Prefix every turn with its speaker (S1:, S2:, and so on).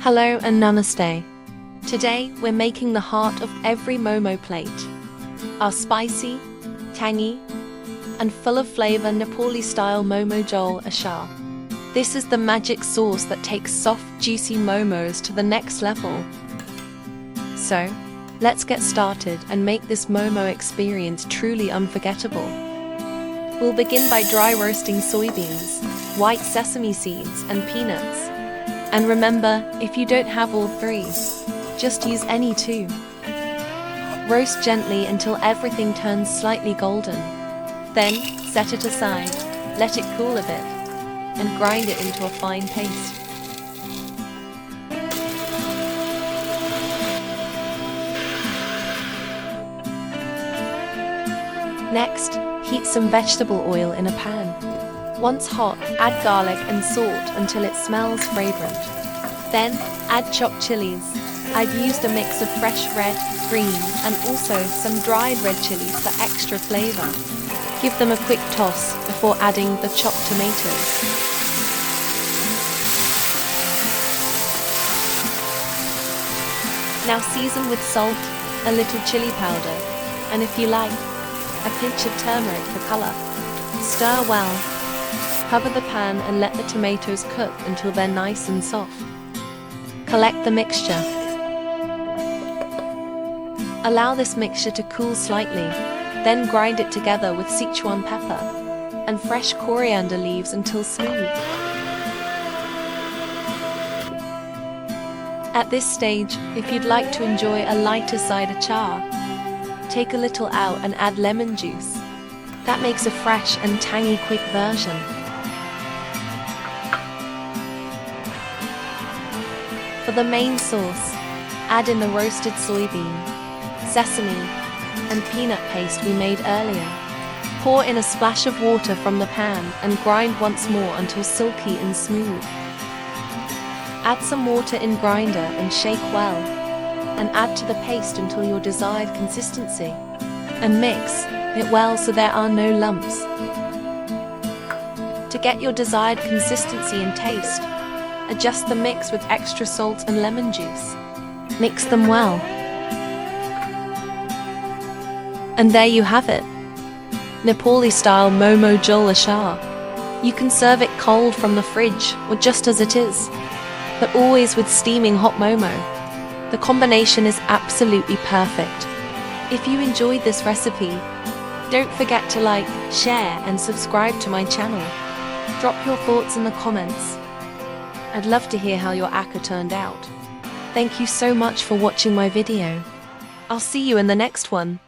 S1: Hello and namaste. Today we're making the heart of every Momo plate. Our spicy, tangy, and full of flavor Nepali-style Momo Jhol Achar. This is the magic sauce that takes soft, juicy momos to the next level. So, let's get started and make this Momo experience truly unforgettable. We'll begin by dry roasting soybeans, white sesame seeds, and peanuts. And remember, if you don't have all three, just use any two. Roast gently until everything turns slightly golden. Then, set it aside, let it cool a bit, and grind it into a fine paste. Next, heat some vegetable oil in a pan. Once hot, add garlic and salt until it smells fragrant. Then, add chopped chilies. I've used a mix of fresh red, green, and also some dried red chilies for extra flavor. Give them a quick toss before adding the chopped tomatoes. Now season with salt, a little chili powder, and if you like, a pinch of turmeric for color. Stir well. Cover the pan and let the tomatoes cook until they're nice and soft. Collect the mixture. Allow this mixture to cool slightly, then grind it together with Sichuan pepper and fresh coriander leaves until smooth. At this stage, if you'd like to enjoy a lighter side achar, take a little out and add lemon juice. That makes a fresh and tangy quick version. For the main sauce, add in the roasted soybean, sesame, and peanut paste we made earlier. Pour in a splash of water from the pan and grind once more until silky and smooth. Add some water in grinder and shake well, and add to the paste until your desired consistency, and mix it well so there are no lumps. To get your desired consistency and taste, adjust the mix with extra salt and lemon juice. Mix them well. And there you have it, Nepali-style Momo Jhol Achar. You can serve it cold from the fridge or just as it is, but always with steaming hot Momo. The combination is absolutely perfect. If you enjoyed this recipe, don't forget to like, share, and subscribe to my channel. Drop your thoughts in the comments. I'd love to hear how your achar turned out. Thank you so much for watching my video. I'll see you in the next one.